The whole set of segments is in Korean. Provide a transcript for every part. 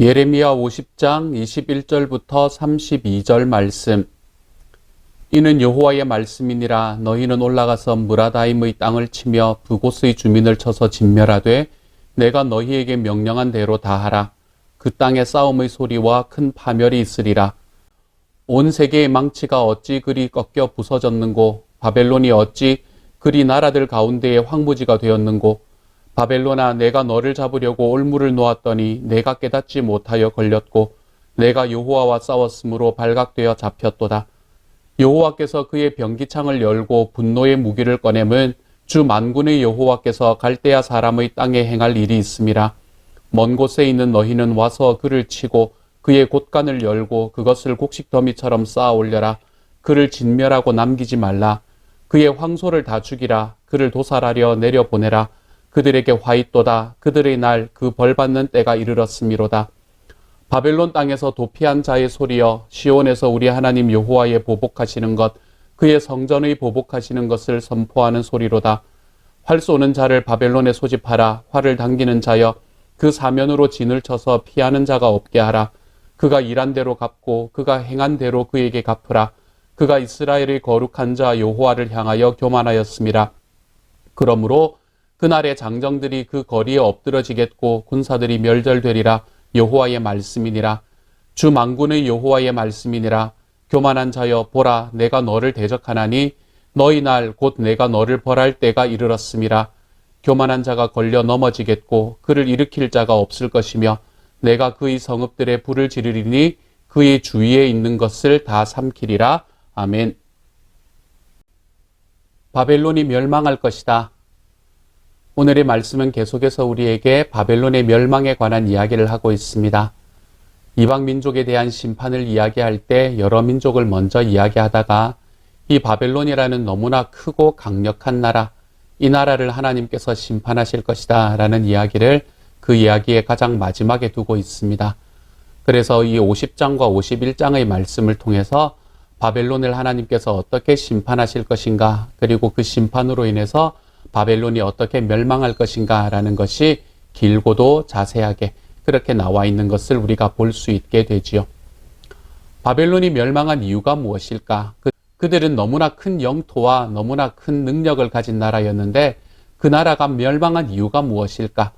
예레미야 50장 21절부터 32절 말씀. 이는 여호와의 말씀이니라. 너희는 올라가서 무라다임의 땅을 치며 그곳의 주민을 쳐서 진멸하되 내가 너희에게 명령한 대로 다 하라. 그 땅에 싸움의 소리와 큰 파멸이 있으리라. 온 세계의 망치가 어찌 그리 꺾여 부서졌는고, 바벨론이 어찌 그리 나라들 가운데에 황무지가 되었는고. 바벨론아, 내가 너를 잡으려고 올무를 놓았더니 내가 깨닫지 못하여 걸렸고, 내가 여호와와 싸웠으므로 발각되어 잡혔도다. 여호와께서 그의 병기창을 열고 분노의 무기를 꺼내면 주 만군의 여호와께서 갈대아 사람의 땅에 행할 일이 있음이라. 먼 곳에 있는 너희는 와서 그를 치고 그의 곳간을 열고 그것을 곡식더미처럼 쌓아 올려라. 그를 진멸하고 남기지 말라. 그의 황소를 다 죽이라. 그를 도살하려 내려보내라. 그들에게 화 있도다. 그들의 날 그 벌받는 때가 이르렀음이로다. 바벨론 땅에서 도피한 자의 소리여, 시온에서 우리 하나님 여호와의 보복하시는 것, 그의 성전의 보복하시는 것을 선포하는 소리로다. 활 쏘는 자를 바벨론에 소집하라. 활을 당기는 자여, 그 사면으로 진을 쳐서 피하는 자가 없게 하라. 그가 일한 대로 갚고 그가 행한 대로 그에게 갚으라. 그가 이스라엘의 거룩한 자 여호와를 향하여 교만하였음이라. 그러므로 그날의 장정들이 그 거리에 엎드러지겠고 군사들이 멸절되리라. 여호와의 말씀이니라. 주 만군의 여호와의 말씀이니라. 교만한 자여, 보라, 내가 너를 대적하나니 너희 날 곧 내가 너를 벌할 때가 이르렀음이라. 교만한 자가 걸려 넘어지겠고 그를 일으킬 자가 없을 것이며 내가 그의 성읍들에 불을 지르리니 그의 주위에 있는 것을 다 삼키리라. 아멘. 바벨론이 멸망할 것이다. 오늘의 말씀은 계속해서 우리에게 바벨론의 멸망에 관한 이야기를 하고 있습니다. 이방 민족에 대한 심판을 이야기할 때 여러 민족을 먼저 이야기하다가 이 바벨론이라는 너무나 크고 강력한 나라, 이 나라를 하나님께서 심판하실 것이다 라는 이야기를 그 이야기의 가장 마지막에 두고 있습니다. 그래서 이 50장과 51장의 말씀을 통해서 바벨론을 하나님께서 어떻게 심판하실 것인가, 그리고 그 심판으로 인해서 바벨론이 어떻게 멸망할 것인가 라는 것이 길고도 자세하게 그렇게 나와 있는 것을 우리가 볼 수 있게 되지요. 바벨론이 멸망한 이유가 무엇일까? 그들은 너무나 큰 영토와 너무나 큰 능력을 가진 나라였는데 그 나라가 멸망한 이유가 무엇일까?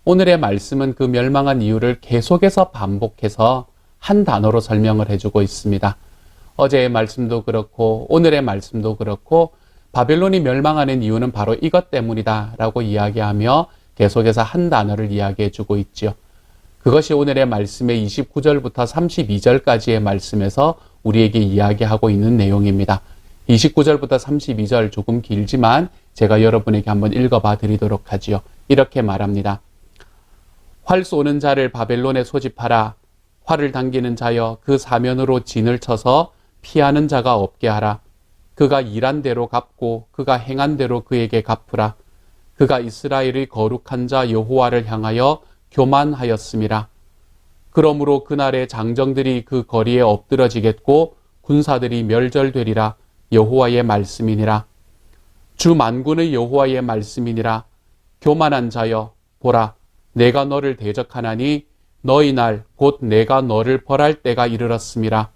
오늘의 말씀은 그 멸망한 이유를 계속해서 반복해서 한 단어로 설명을 해주고 있습니다. 어제의 말씀도 그렇고 오늘의 말씀도 그렇고 바벨론이 멸망하는 이유는 바로 이것 때문이다 라고 이야기하며 계속해서 한 단어를 이야기해 주고 있지요. 그것이 오늘의 말씀의 29절부터 32절까지의 말씀에서 우리에게 이야기하고 있는 내용입니다. 29절부터 32절 조금 길지만 제가 여러분에게 한번 읽어봐 드리도록 하지요. 이렇게 말합니다. 활 쏘는 자를 바벨론에 소집하라. 활을 당기는 자여, 그 사면으로 진을 쳐서 피하는 자가 없게 하라. 그가 일한 대로 갚고 그가 행한 대로 그에게 갚으라. 그가 이스라엘의 거룩한 자 여호와를 향하여 교만하였음이라. 그러므로 그날의 장정들이 그 거리에 엎드러지겠고 군사들이 멸절되리라. 여호와의 말씀이니라. 주 만군의 여호와의 말씀이니라. 교만한 자여, 보라, 내가 너를 대적하나니 너희 날 곧 내가 너를 벌할 때가 이르렀음이라.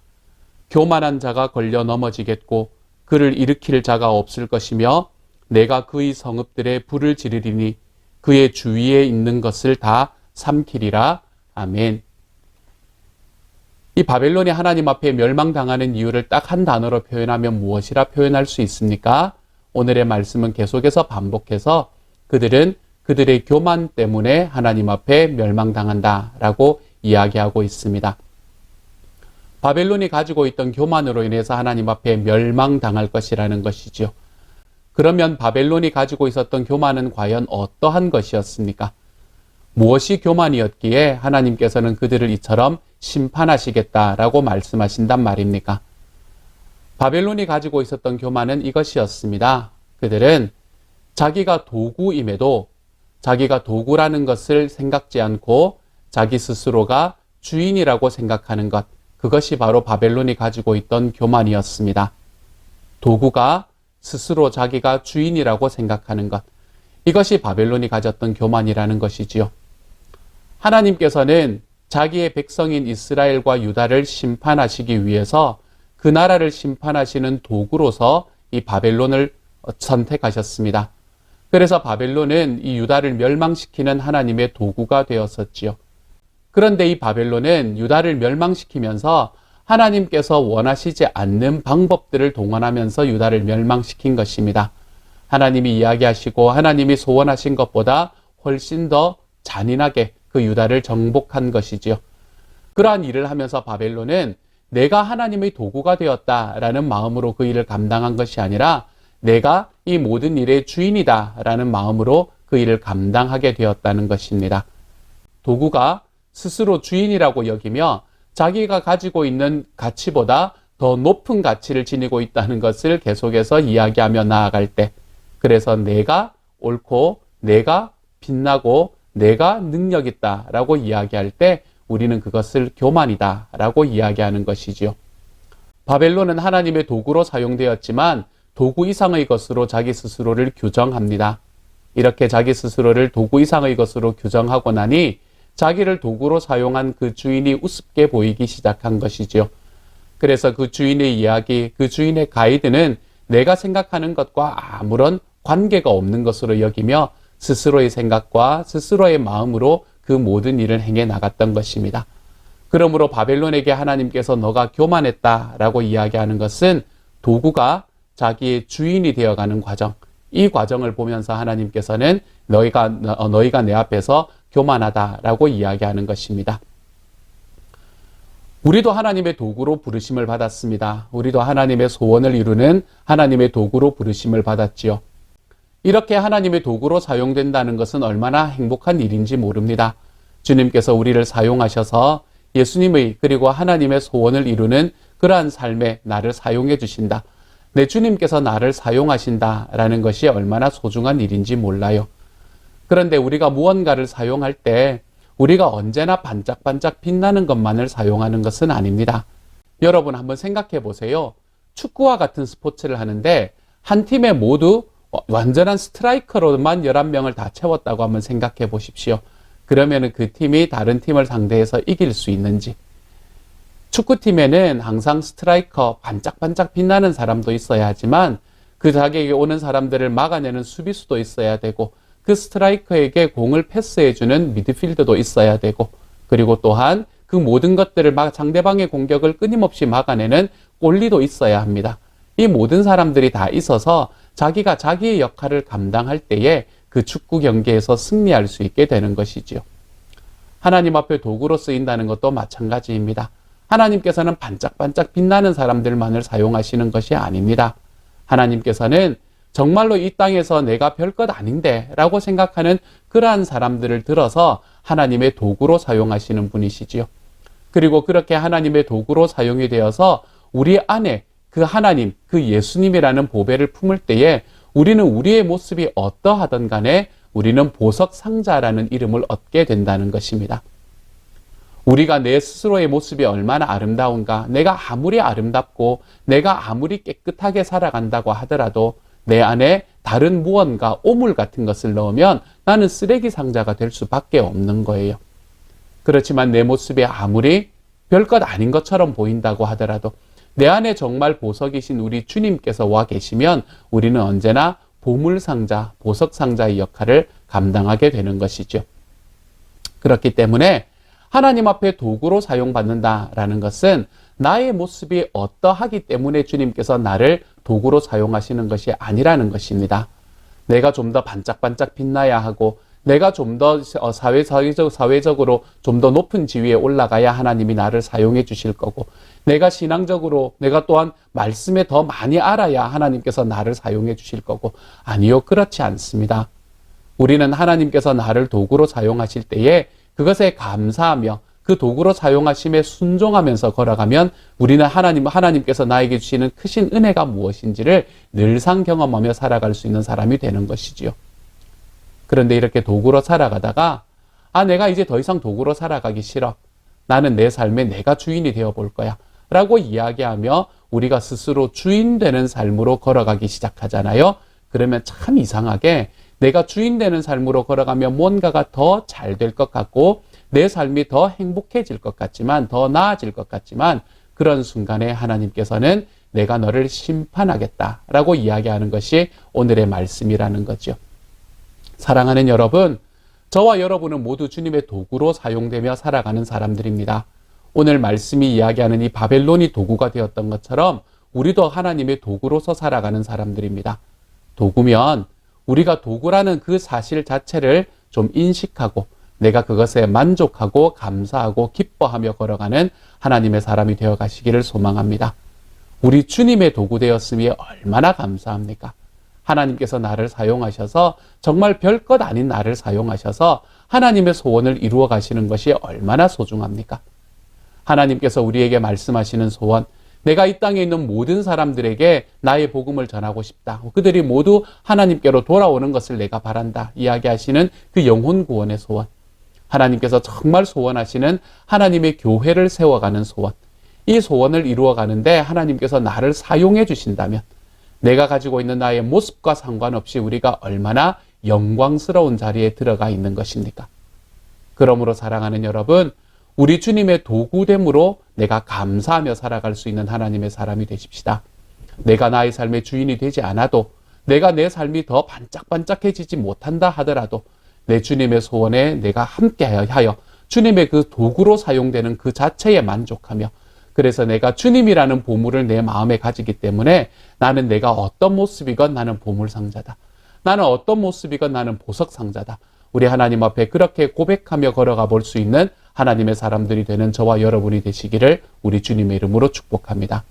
교만한 자가 걸려 넘어지겠고 그를 일으킬 자가 없을 것이며 내가 그의 성읍들에 불을 지르리니 그의 주위에 있는 것을 다 삼키리라. 아멘. 이 바벨론이 하나님 앞에 멸망당하는 이유를 딱 한 단어로 표현하면 무엇이라 표현할 수 있습니까? 오늘의 말씀은 계속해서 반복해서 그들은 그들의 교만 때문에 하나님 앞에 멸망당한다 라고 이야기하고 있습니다. 바벨론이 가지고 있던 교만으로 인해서 하나님 앞에 멸망당할 것이라는 것이죠. 그러면 바벨론이 가지고 있었던 교만은 과연 어떠한 것이었습니까? 무엇이 교만이었기에 하나님께서는 그들을 이처럼 심판하시겠다라고 말씀하신단 말입니까? 바벨론이 가지고 있었던 교만은 이것이었습니다. 그들은 자기가 도구임에도 자기가 도구라는 것을 생각지 않고 자기 스스로가 주인이라고 생각하는 것, 그것이 바로 바벨론이 가지고 있던 교만이었습니다. 도구가 스스로 자기가 주인이라고 생각하는 것, 이것이 바벨론이 가졌던 교만이라는 것이지요. 하나님께서는 자기의 백성인 이스라엘과 유다를 심판하시기 위해서 그 나라를 심판하시는 도구로서 이 바벨론을 선택하셨습니다. 그래서 바벨론은 이 유다를 멸망시키는 하나님의 도구가 되었었지요. 그런데 이 바벨론은 유다를 멸망시키면서 하나님께서 원하시지 않는 방법들을 동원하면서 유다를 멸망시킨 것입니다. 하나님이 이야기하시고 하나님이 소원하신 것보다 훨씬 더 잔인하게 그 유다를 정복한 것이지요. 그러한 일을 하면서 바벨론은 내가 하나님의 도구가 되었다라는 마음으로 그 일을 감당한 것이 아니라 내가 이 모든 일의 주인이다라는 마음으로 그 일을 감당하게 되었다는 것입니다. 도구가 스스로 주인이라고 여기며 자기가 가지고 있는 가치보다 더 높은 가치를 지니고 있다는 것을 계속해서 이야기하며 나아갈 때, 그래서 내가 옳고 내가 빛나고 내가 능력 있다라고 이야기할 때 우리는 그것을 교만이다라고 이야기하는 것이지요. 바벨론은 하나님의 도구로 사용되었지만 도구 이상의 것으로 자기 스스로를 규정합니다. 이렇게 자기 스스로를 도구 이상의 것으로 규정하고 나니 자기를 도구로 사용한 그 주인이 우습게 보이기 시작한 것이지요. 그래서 그 주인의 이야기, 그 주인의 가이드는 내가 생각하는 것과 아무런 관계가 없는 것으로 여기며 스스로의 생각과 스스로의 마음으로 그 모든 일을 행해 나갔던 것입니다. 그러므로 바벨론에게 하나님께서 너가 교만했다라고 이야기하는 것은 도구가 자기의 주인이 되어가는 과정, 이 과정을 보면서 하나님께서는 너희가 내 앞에서 교만하다라고 이야기하는 것입니다. 우리도 하나님의 도구로 부르심을 받았습니다. 우리도 하나님의 소원을 이루는 하나님의 도구로 부르심을 받았지요. 이렇게 하나님의 도구로 사용된다는 것은 얼마나 행복한 일인지 모릅니다. 주님께서 우리를 사용하셔서 예수님의 그리고 하나님의 소원을 이루는 그러한 삶에 나를 사용해 주신다. 내 주님께서 나를 사용하신다라는 것이 얼마나 소중한 일인지 몰라요. 그런데 우리가 무언가를 사용할 때 우리가 언제나 반짝반짝 빛나는 것만을 사용하는 것은 아닙니다. 여러분 한번 생각해 보세요. 축구와 같은 스포츠를 하는데 한 팀에 모두 완전한 스트라이커로만 11명을 다 채웠다고 한번 생각해 보십시오. 그러면 그 팀이 다른 팀을 상대해서 이길 수 있는지. 축구팀에는 항상 스트라이커, 반짝반짝 빛나는 사람도 있어야 하지만 그 자기에게 오는 사람들을 막아내는 수비수도 있어야 되고 그 스트라이커에게 공을 패스해주는 미드필더도 있어야 되고 그리고 또한 그 모든 것들을 상대방의 공격을 끊임없이 막아내는 골리도 있어야 합니다. 이 모든 사람들이 다 있어서 자기가 자기의 역할을 감당할 때에 그 축구 경기에서 승리할 수 있게 되는 것이지요. 하나님 앞에 도구로 쓰인다는 것도 마찬가지입니다. 하나님께서는 반짝반짝 빛나는 사람들만을 사용하시는 것이 아닙니다. 하나님께서는 정말로 이 땅에서 내가 별것 아닌데 라고 생각하는 그러한 사람들을 들어서 하나님의 도구로 사용하시는 분이시지요. 그리고 그렇게 하나님의 도구로 사용이 되어서 우리 안에 그 하나님, 그 예수님이라는 보배를 품을 때에 우리는 우리의 모습이 어떠하든 간에 우리는 보석상자라는 이름을 얻게 된다는 것입니다. 우리가 내 스스로의 모습이 얼마나 아름다운가, 내가 아무리 아름답고 내가 아무리 깨끗하게 살아간다고 하더라도 내 안에 다른 무언가 오물 같은 것을 넣으면 나는 쓰레기 상자가 될 수밖에 없는 거예요. 그렇지만 내 모습이 아무리 별것 아닌 것처럼 보인다고 하더라도 내 안에 정말 보석이신 우리 주님께서 와 계시면 우리는 언제나 보물상자, 보석상자의 역할을 감당하게 되는 것이죠. 그렇기 때문에 하나님 앞에 도구로 사용받는다라는 것은 나의 모습이 어떠하기 때문에 주님께서 나를 도구로 사용하시는 것이 아니라는 것입니다. 내가 좀 더 반짝반짝 빛나야 하고 내가 좀 더 사회적으로 좀 더 높은 지위에 올라가야 하나님이 나를 사용해 주실 거고 내가 신앙적으로 내가 또한 말씀에 더 많이 알아야 하나님께서 나를 사용해 주실 거고 아니요, 그렇지 않습니다. 우리는 하나님께서 나를 도구로 사용하실 때에 그것에 감사하며 그 도구로 사용하심에 순종하면서 걸어가면 우리는 하나님께서 나에게 주시는 크신 은혜가 무엇인지를 늘상 경험하며 살아갈 수 있는 사람이 되는 것이지요. 그런데 이렇게 도구로 살아가다가 내가 이제 더 이상 도구로 살아가기 싫어. 나는 내 삶에 내가 주인이 되어볼 거야. 라고 이야기하며 우리가 스스로 주인 되는 삶으로 걸어가기 시작하잖아요. 그러면 참 이상하게 내가 주인 되는 삶으로 걸어가면 뭔가가 더 잘 될 것 같고 내 삶이 더 행복해질 것 같지만, 더 나아질 것 같지만, 그런 순간에 하나님께서는 내가 너를 심판하겠다라고 이야기하는 것이 오늘의 말씀이라는 거죠. 사랑하는 여러분, 저와 여러분은 모두 주님의 도구로 사용되며 살아가는 사람들입니다. 오늘 말씀이 이야기하는 이 바벨론이 도구가 되었던 것처럼 우리도 하나님의 도구로서 살아가는 사람들입니다. 도구면 우리가 도구라는 그 사실 자체를 좀 인식하고 내가 그것에 만족하고 감사하고 기뻐하며 걸어가는 하나님의 사람이 되어 가시기를 소망합니다. 우리 주님의 도구 되었음이 얼마나 감사합니까? 하나님께서 나를 사용하셔서 정말 별것 아닌 나를 사용하셔서 하나님의 소원을 이루어 가시는 것이 얼마나 소중합니까? 하나님께서 우리에게 말씀하시는 소원, 내가 이 땅에 있는 모든 사람들에게 나의 복음을 전하고 싶다. 그들이 모두 하나님께로 돌아오는 것을 내가 바란다. 이야기하시는 그 영혼 구원의 소원. 하나님께서 정말 소원하시는 하나님의 교회를 세워가는 소원. 이 소원을 이루어가는데 하나님께서 나를 사용해 주신다면 내가 가지고 있는 나의 모습과 상관없이 우리가 얼마나 영광스러운 자리에 들어가 있는 것입니까? 그러므로 사랑하는 여러분, 우리 주님의 도구됨으로 내가 감사하며 살아갈 수 있는 하나님의 사람이 되십시다. 내가 나의 삶의 주인이 되지 않아도, 내가 내 삶이 더 반짝반짝해지지 못한다 하더라도 내 주님의 소원에 내가 함께하여 주님의 그 도구로 사용되는 그 자체에 만족하며, 그래서 내가 주님이라는 보물을 내 마음에 가지기 때문에 나는 내가 어떤 모습이건 나는 보물상자다. 나는 어떤 모습이건 나는 보석상자다. 우리 하나님 앞에 그렇게 고백하며 걸어가 볼 수 있는 하나님의 사람들이 되는 저와 여러분이 되시기를 우리 주님의 이름으로 축복합니다.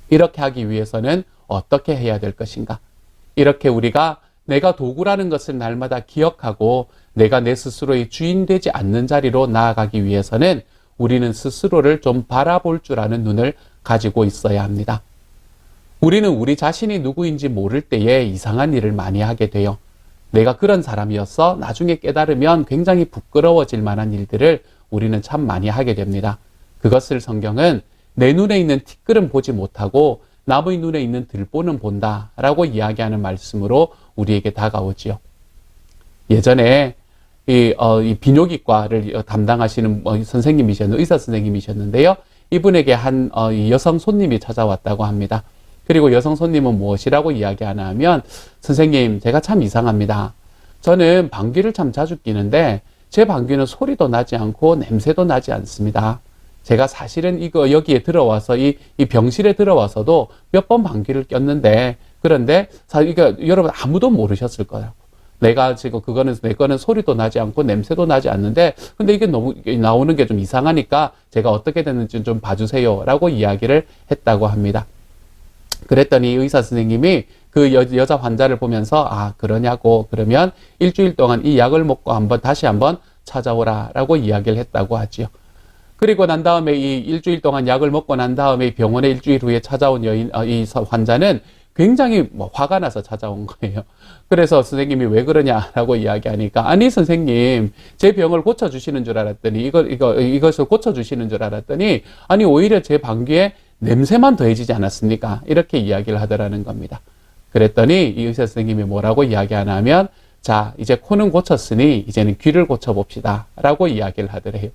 이렇게 하기 위해서는 어떻게 해야 될 것인가? 이렇게 우리가 내가 도구라는 것을 날마다 기억하고 내가 내 스스로의 주인 되지 않는 자리로 나아가기 위해서는 우리는 스스로를 좀 바라볼 줄 아는 눈을 가지고 있어야 합니다. 우리는 우리 자신이 누구인지 모를 때에 이상한 일을 많이 하게 돼요. 내가 그런 사람이었어? 나중에 깨달으면 굉장히 부끄러워질 만한 일들을 우리는 참 많이 하게 됩니다. 그것을 성경은 내 눈에 있는 티끌은 보지 못하고 남의 눈에 있는 들보는 본다 라고 이야기하는 말씀으로 우리에게 다가오지요. 예전에 이 비뇨기과를 담당하시는 의사 선생님이셨는데요. 이분에게 한 여성 손님이 찾아왔다고 합니다. 그리고 여성 손님은 무엇이라고 이야기하나 하면, 선생님, 제가 참 이상합니다. 저는 방귀를 참 자주 뀌는데 제 방귀는 소리도 나지 않고 냄새도 나지 않습니다. 제가 사실은 여기에 들어와서 이 병실에 들어와서도 몇 번 방귀를 꼈는데, 그런데 여러분 아무도 모르셨을 거예요. 내가 지금 내 거는 소리도 나지 않고 냄새도 나지 않는데, 근데 이게 너무 나오는 게 좀 이상하니까 제가 어떻게 됐는지 좀 봐주세요 라고 이야기를 했다고 합니다. 그랬더니 의사 선생님이 그 여자 환자를 보면서, 아, 그러냐고, 그러면 일주일 동안 이 약을 먹고 다시 한번 찾아오라 라고 이야기를 했다고 하지요. 그리고 난 다음에 이 일주일 동안 약을 먹고 난 다음에 병원에 일주일 후에 찾아온 이 환자는 굉장히 화가 나서 찾아온 거예요. 그래서 선생님이 왜 그러냐라고 이야기하니까, 아니 선생님, 제 병을 고쳐주시는 줄 알았더니 이것을 고쳐주시는 줄 알았더니, 아니 오히려 제 방귀에 냄새만 더해지지 않았습니까? 이렇게 이야기를 하더라는 겁니다. 그랬더니 이 의사 선생님이 뭐라고 이야기하나 하면, 자, 이제 코는 고쳤으니 이제는 귀를 고쳐봅시다 라고 이야기를 하더래요.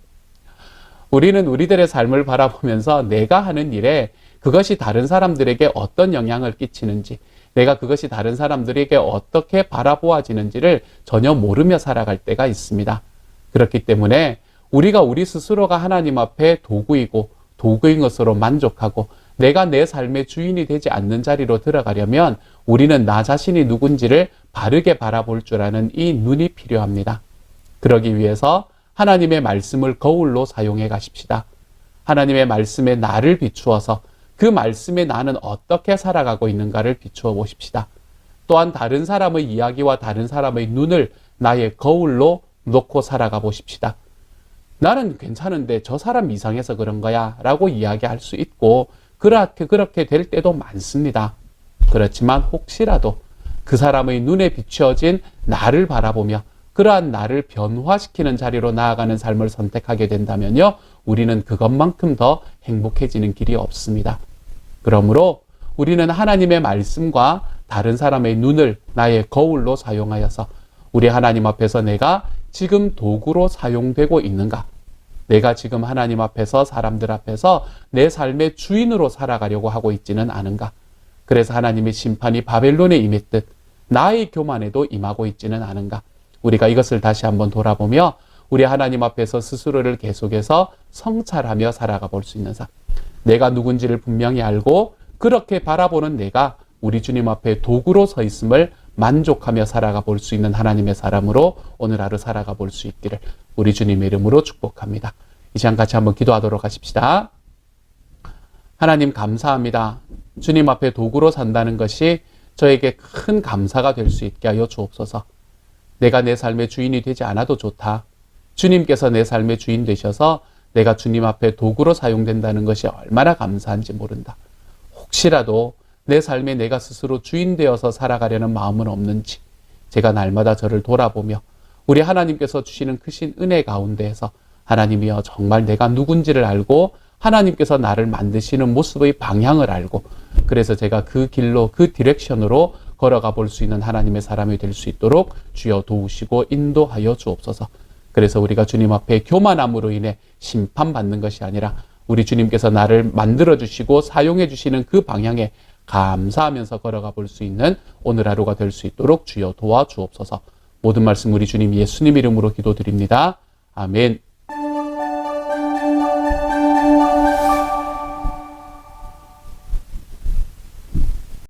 우리는 우리들의 삶을 바라보면서 내가 하는 일에 그것이 다른 사람들에게 어떤 영향을 끼치는지, 내가 그것이 다른 사람들에게 어떻게 바라보아지는지를 전혀 모르며 살아갈 때가 있습니다. 그렇기 때문에 우리가 우리 스스로가 하나님 앞에 도구인 것으로 만족하고 내가 내 삶의 주인이 되지 않는 자리로 들어가려면 우리는 나 자신이 누군지를 바르게 바라볼 줄 아는 이 눈이 필요합니다. 그러기 위해서 하나님의 말씀을 거울로 사용해 가십시다. 하나님의 말씀에 나를 비추어서 그 말씀에 나는 어떻게 살아가고 있는가를 비추어 보십시다. 또한 다른 사람의 이야기와 다른 사람의 눈을 나의 거울로 놓고 살아가 보십시다. 나는 괜찮은데 저 사람 이상해서 그런 거야 라고 이야기할 수 있고 그렇게 될 때도 많습니다. 그렇지만 혹시라도 그 사람의 눈에 비추어진 나를 바라보며 그러한 나를 변화시키는 자리로 나아가는 삶을 선택하게 된다면요, 우리는 그것만큼 더 행복해지는 길이 없습니다. 그러므로 우리는 하나님의 말씀과 다른 사람의 눈을 나의 거울로 사용하여서 우리 하나님 앞에서 내가 지금 도구로 사용되고 있는가? 내가 지금 하나님 앞에서 사람들 앞에서 내 삶의 주인으로 살아가려고 하고 있지는 않은가? 그래서 하나님의 심판이 바벨론에 임했듯 나의 교만에도 임하고 있지는 않은가? 우리가 이것을 다시 한번 돌아보며 우리 하나님 앞에서 스스로를 계속해서 성찰하며 살아가 볼 수 있는 삶. 내가 누군지를 분명히 알고 그렇게 바라보는 내가 우리 주님 앞에 도구로 서 있음을 만족하며 살아가 볼 수 있는 하나님의 사람으로 오늘 하루 살아가 볼 수 있기를 우리 주님의 이름으로 축복합니다. 이 시간 같이 한번 기도하도록 하십시다. 하나님 감사합니다. 주님 앞에 도구로 산다는 것이 저에게 큰 감사가 될 수 있게 하여 주옵소서. 내가 내 삶의 주인이 되지 않아도 좋다. 주님께서 내 삶의 주인 되셔서 내가 주님 앞에 도구로 사용된다는 것이 얼마나 감사한지 모른다. 혹시라도 내 삶에 내가 스스로 주인 되어서 살아가려는 마음은 없는지 제가 날마다 저를 돌아보며 우리 하나님께서 주시는 크신 은혜 가운데에서 하나님이여 정말 내가 누군지를 알고 하나님께서 나를 만드시는 모습의 방향을 알고 그래서 제가 그 길로 그 디렉션으로 걸어가 볼 수 있는 하나님의 사람이 될 수 있도록 주여 도우시고 인도하여 주옵소서. 그래서 우리가 주님 앞에 교만함으로 인해 심판받는 것이 아니라 우리 주님께서 나를 만들어주시고 사용해주시는 그 방향에 감사하면서 걸어가 볼 수 있는 오늘 하루가 될 수 있도록 주여 도와주옵소서. 모든 말씀 우리 주님 예수님 이름으로 기도드립니다. 아멘.